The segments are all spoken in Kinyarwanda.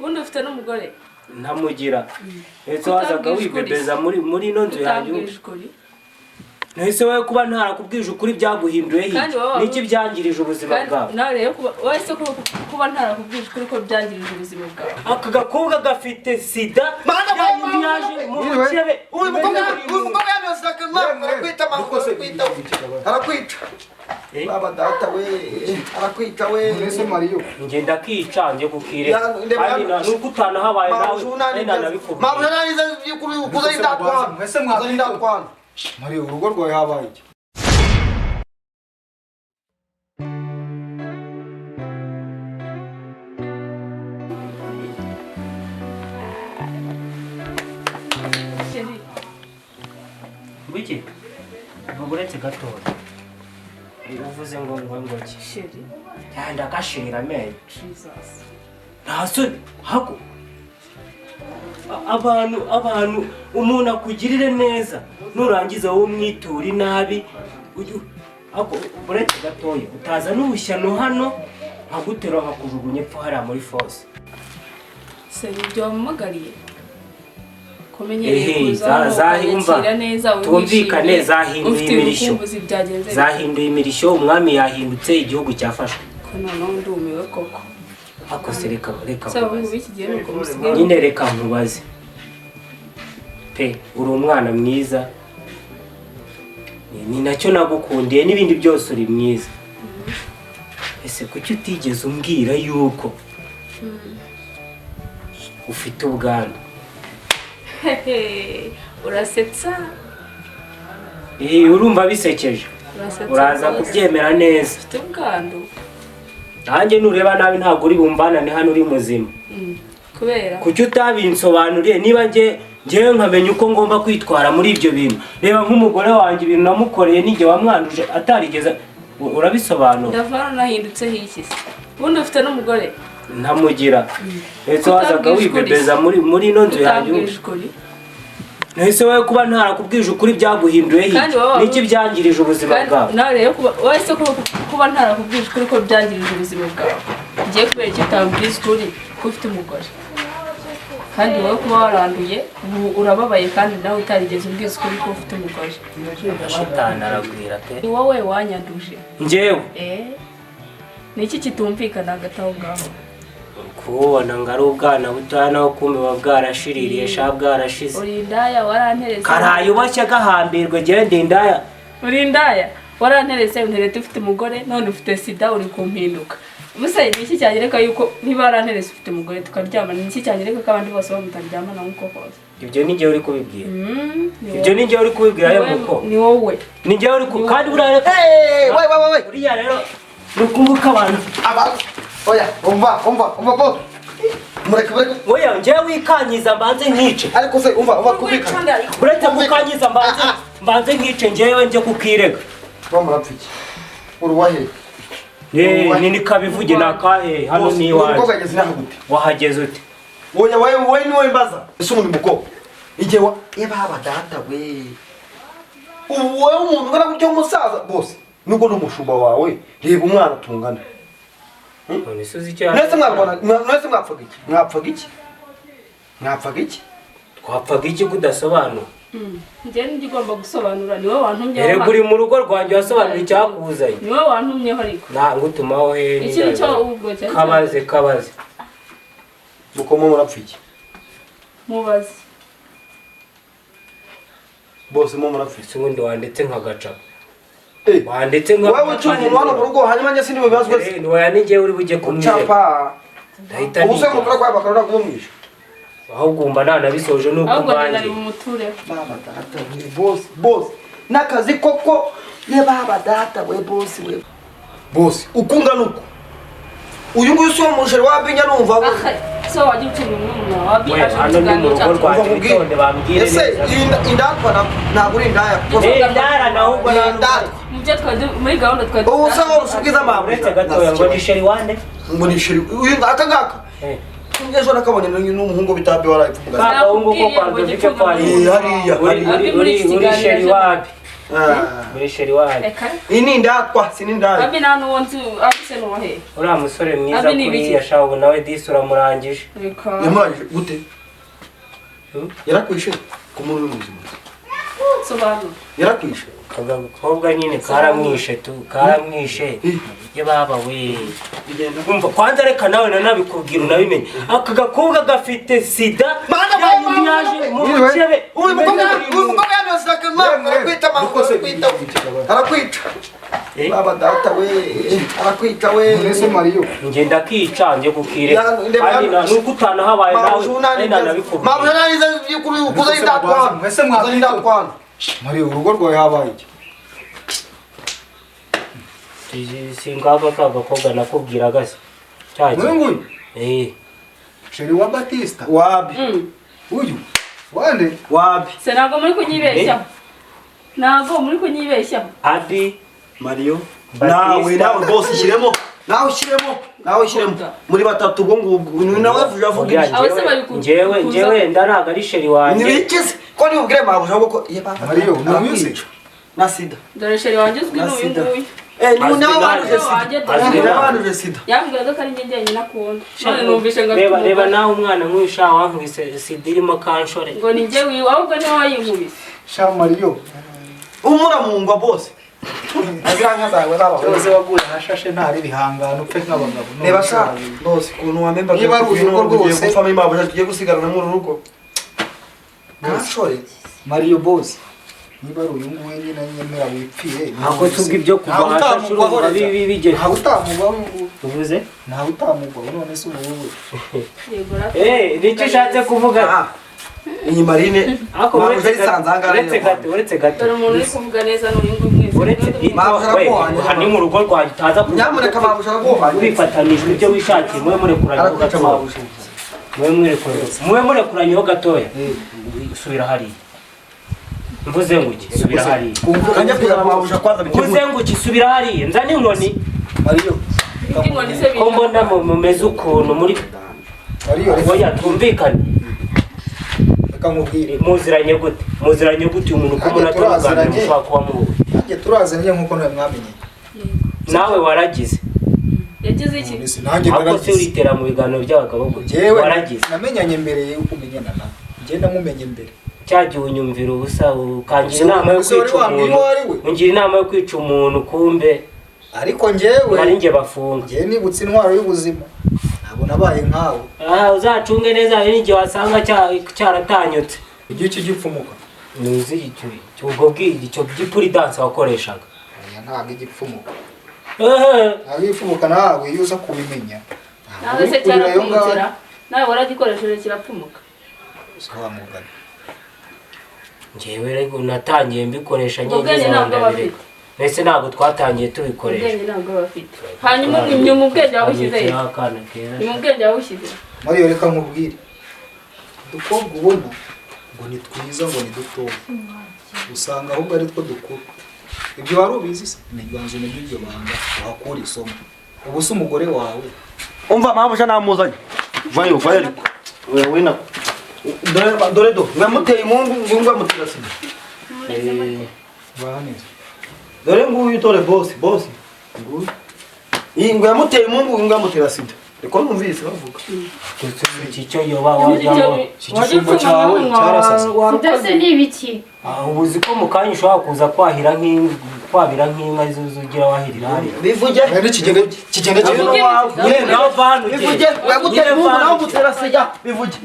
Bundi ufite n'umugore ntamugira ese wazaga wibebeza muri ino nzu yanyu nese wowe kuba ntarakubwije ukuri byaguhinduye niki byangirije ubuzima bwawe nawe rero wese kuba ntarakubwije ukuri ko byangirije ubuzima bwawe aka gakobwa gafite sida yaje mu mukebe uyu mukobwa yamesaka mama arakwita arakwita baba data we arakwita we nese Mariyo ngenda kica nje kukire ari nuko utana habaye nawe nabikubwiye mama naniza kuza indatwana nese mwaza indatwana Mariyo urugo rwawe habaye iki Wiki Baburetse gatoya uvuze ngo ki sheri yanda gashira me Jesus ntaso hako abantu umuntu akugirire neza nurangiza wowe umwitura inabi hako buretse gatoya utaza n'ubushyano hano nkagutera nkakujugunye pfo hariya muri force se ibyo wamugariye kumenyereye kuza zahimva neza tumvikane zahinduye imirishyo umwami yahindutse igihugu cyafashwe ko none ndumiwe koko akose reka nuko nyine reka nkubaze pe uri umwana mwiza ni nacyo nagukundiye n'ibindi byose uri mwiza ese kuki utigeze umbwira yuko ufite ubwanwa urasetsa urumva bisekeje uraza kubyemera neza ufite ubwandu nanjye nureba nabi ntabwo uri bumbanane hano uri muzima kubera kuki utabinsobanuriye niba ngewe nkamenya uko ngomba kwitwara muri ibyo bintu reba nk'umugore wanjye ibintu namukoreye n'igihe wamwanduje atarigeze urabisobanura ndavana nahindutseho iki se ubundi ufite n'umugore ntamugira ese wazaga wibebeza muri ino nzu yanyu nese wowe kuba ntarakubwije ukuri byaguhinduye niki byangirije ubuzima bwawe nawe rero wese kuba ntarakubwije ukuri ko byangirije ubuzima bwawe ngiye kubera icyo utambwiza ukuri ko ufite umugore kandi wowe kuba waranduye urababaye kandi nawe utarigeze ubwiza ukuri ko ufite umugore shitani aragwira pe ni wowe wanyanduje njyewe niki kitumvikana hagati aho ngaho kubona ngo ari ubwana butoya naho kumva bwarashiririye sha bwarashize uri indaya waranterese karaye ubashya gahambirwe gende indaya uri indaya waranterese unterete ufite umugore none ufite sida uri kumpinduka musaye niki cyanyereka yuko niba waranterese ufite umugore tukaryamana niki cyanyereka ko abandi bose bamutaryamana nkuko kose ibyo ni ngiye uri kubibwira ibyo ni ngiye uri kubibwira yo muko ni wowe ni ngiye uri kandi burare uriya rero rukunguka abantu oya umva boss mureke oya ngiye wikanyiza mbanze nkice ariko se umva kubika uretse kukanyiza mbanze nkice ngiyewe nje kukirega bamurapfiki uruwahe ni kabivuge nakahe hano ni iwawe wahageze ute wonya wewe ni mbaza ese umuntu muko ije wa yaba data we uwo umuntu ngara kujya umusaza bose nuko n'umushumba wawe reba umwana tungana nese mwapfaga iki twapfaga iki kudasobanura njye ndigomba gusobanura niwe wantumye erega uri mu rugo rwanjye wasobanura icyakuzanye niwe wantumyeho ariko ntabwo utumaho he ikintu cyo ubwo cyane kabaze mukomo murapfiki mubaze bose mo murapfiki ubundi wanditse nk'agacapa wanditse nka wowe ucunye umwana mu rugo hanyuma njye sindi bibazwe ni wowe ninjye uri bujye kumwira chapa ubuse mukora kwa bakarora kumwisha ahubwo umba nanabisoje nuko mbanje baba data we boss nakazi koko ye baba data we boss ukunga nuko uyu nguyu so mujere wabinya numva we so waje ucunye umwana wabiye hano ni mu rugo rwanjye bitonde bambwire neza ese indatwa ntabwo uri indaya ndara nahubwo ndatwa mujye twajye muri gahunda twajye ubu sawa usubiza mama uretse gatoya ngo ni sheri wande ngo ni sheri uyu ngaka Ngejo nakabonye n'umuhungu bitabye warayipfuga. Bahungu ko kwanza bike kwari. Hariya uri sheri wapi? muri sheri wanjye iyi ni indatwa sinindari abi nta n'uwo nzi abise n'uwahe uriya musore mwiza Abi ni kuri ibiki? yashawe nawe disi uramurangije reka yamurangije gute yarakwishe ku muntu w'ubuzima sobanura yarakwishe agakobwa nyine karamwishe karamwishe iyo baba we umva kwanza reka nawe nanabikubwira unabimenye aka gakobwa gafite sida yaje mu bukebe uyu mukobwa yanozaka mama arakwita arakwica baba data we arakwita we Mbese Mariyo ngenda kica nje gukire kandi nuko utana habaye nawe nanabikubwira mama naniza kuri ukuza indatwana Mbese indatwana Mariyo urugo rwawe habaye iki singaka kagakobwa nakubwiraga se Mungu Sheri wa Batista wabi uyu wande wabi se ntabwo muri kunyibeshya ntabwo muri kunyibeshya Abi Mariyo nawe bose ushyiremo nawe ushyiremo muri batatu ubwo ngubwo nawe vuga vuga njyewe ndaraga ari sheri wanjye nibikize ko ni ubwire mabuja ngo Mariyo n'umwisi na sida dore sheri wanjye uzwi n'uyu nguyu ni n'abantu sida yambwiraga ko ari njye njyenyine akunda none numvishe ngo reba nawe umwana nk'uwisha wankubise sida irimo kanshore ngo ni njye wiwe ahubwo niwe wayinkubise sha Mariyo umuramungwa bose aziranga zawe cyose waguye hashashe ntari bihangano upfe nk'abagabo reba sha bose kuntu wamemba niba ari urugo rwose gupfa mabuja tugiye gusigarana mu rugo kanshore Mariyo boss niba ari uyu nguyu nyine nyemera wipfiye ntabwo tuzi ibyo kuva hashashe urumva bigeze ntawe utamugwa w'inguyu uvuze ntawe utamugwa none se ubu nicyo ushatse kuvuga iyi marine ako uretse gato dore umuntu uri kuvuga neza n'uyu nguyu mwese ni mu rugo rwanjye utaza nyamuneka mabuja araguhanye wifatanijwe ibyo wishakiye mwe murekuranye gatoya mwe murekuranye gatoya subira hariya mvuze ngo iki subira hariya kajya kuzana mabuja kwanza mvuze ngo iki subira hariya nzane inkoni Mariyo inkoni se ko mbona mumeze ukuntu muri Mariyo oya twumvikane reka nkubwire muziranye gute umuntu ko umuntu ataraganira mushobora kuba muwe nanjye turazanye nk'uko nawe mwamenye nawe waragize yagize iki nanjye ahubwo se uritera mu biganiro by'abagabo gute waragize namenyanye mbere y'uko umenyana nawe ngenda mumenye mbere cyagiye unyumvira ubusa ukangira inama yo kwica umuntu ungira inama yo kwica umuntu kumbe ariko njyewe ari njye bafunga njyewe nibutse intwaro y'ubuzima ntabwo nabaye nkawe uzacunge neza hari n'igihe wasanga cyaratanyutse igihe cy'igipfumuka ntuzi ubwo icyo gipuridanse wakoreshaga ntabwo igipfumuka ntabwo igipfumuka nawe iyo uza kubimenya nawe se cyarapfumukira nawe waragikoresheje kirapfumuka wamugana njyewe natangiye mbikoresha ubwenge ntabwo bafite mbese ntabwo twatangiye tubikoresha ubwenge ntabwo bafite hanyuma nyuma ubwenge wawushyize nyuma ubwenge wawushyize Mariyo reka nkubwire udukobwa ubona ngo ni twiza ngo ni dutoya usanga ahubwo ari two dukuru ibyo wari ubizi se ntiganze umenye iryo banga wahakura isomo ubu se umugore wawe umva mabuja namuzanye vayo wena dore ngamuteye imungu ngo amutera sida bahaneze dore nguyu tore boss nguyu iyi ngo yamuteye imungu ngo amutera sida reko numvise bavuga icyo yoba wajyamo igifumbo cyawe cyarasase ndetse n'ibiki ubuzi ko mu kanya ushobora kuza kwabira nk'inka zugira wahirira hariya bivuge kigende wawe nawe vanu bivuge yamuteye imungu ngo amutera sida bivuge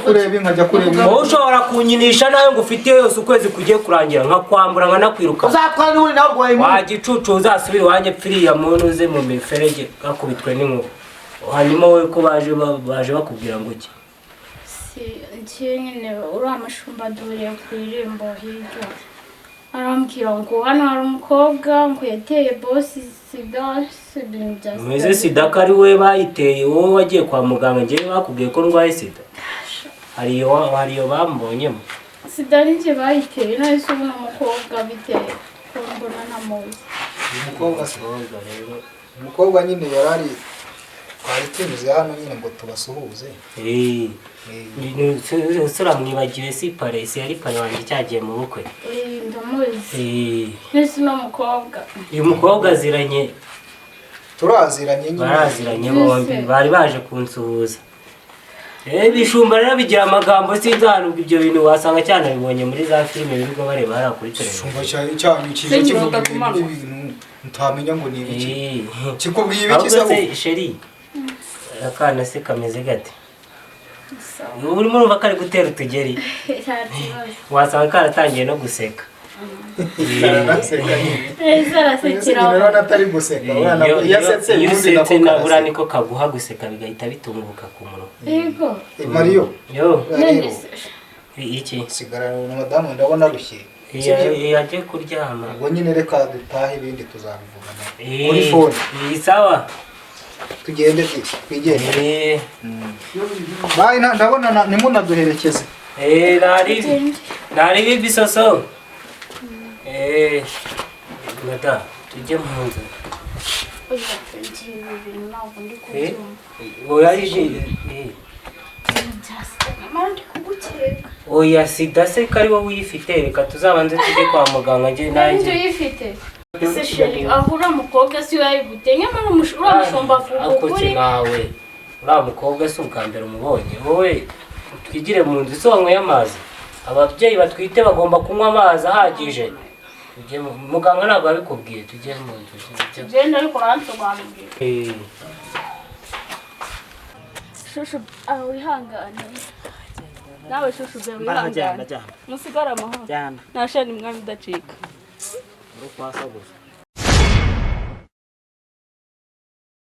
kureba inka jya kureba inka wowe ushobora kunyinisha nawe ngo ufite yose ukwezi kugiye kurangira nkakwambura nkanakwiruka uzatwara n'uri nawe urwaye imungu wagicucu uzasubire iwanjye pfiriya muntu uze mu miferege gakubitwe n'inkuba hanyuma wowe ko baje bakubwira ngo iki si nyine uriya mushumba duhuriye ku irembo hirya arambwira ngo hano hari umukobwa ngo yateye bosi sida ibintu bya sida umeze sida ko ari we bayiteye wowe wagiye kwa muganga ngewe bakubwiye ko ndwaye sida hariyo bambonyemo sida ni njye bayiteye none se ubu ni umukobwa biteye ko mbona ntamuzi umukobwa nyine yarari twari tunyuze hano nyine ngo tubasuhuze. sura mwibagiwe si pare si yari pare wanjye cyagiye mu bukwe. ndamuzi nese no mukobwa uyu mukobwa aziranye turaziranye nyine baraziranye bombi bari baje kunsuhuza. Ibishumba rero bigira amagambo sinzahanubwa ibyo bintu wasanga cyane bibonye muri za filime birirwa bareba hariya kuri televiziyo. Ishumba cyanyu kiza kivuga ibintu ntamenya ngo ni ibiki. Kikubwiye ibiki se sheri akana se kameze gate urimo urumva kari gutera utugeri wasanga karatangiye no guseka. atari guseka iyo usetse nabura niko kaguha guseka bigahita bitunguka ku munwa. yego Mario iki sigarana na madamu ndabona rushye yagiye kuryama. ubwo nyine reka dutahe ibindi tuzabivugana kuri phone. Sawa tugende twigende. Bye ndabona nimunaduherekeze. nari bibisoso. Mada tujye mu nzu. Oya sida se kari wowe uyifite reka tuzabanze tujye kwa muganga njye nanjye. uyifite se sheri ahura mukobwa si yayigute nyamara umushumba akutse nawe uriya mukobwa si ubwa mbere umubonye. Wowe twigire mu nzu se wanyweye amazi. Ababyeyi batwite bagomba kunywa amazi ahagije. Muganga ntabwo abikubwiye tujye mu nzu. genda ariko ransobanurira shushu wihangane nawe shushu be wihangane musigara amahoro nashani mwami udacika Uri kwasa gusa.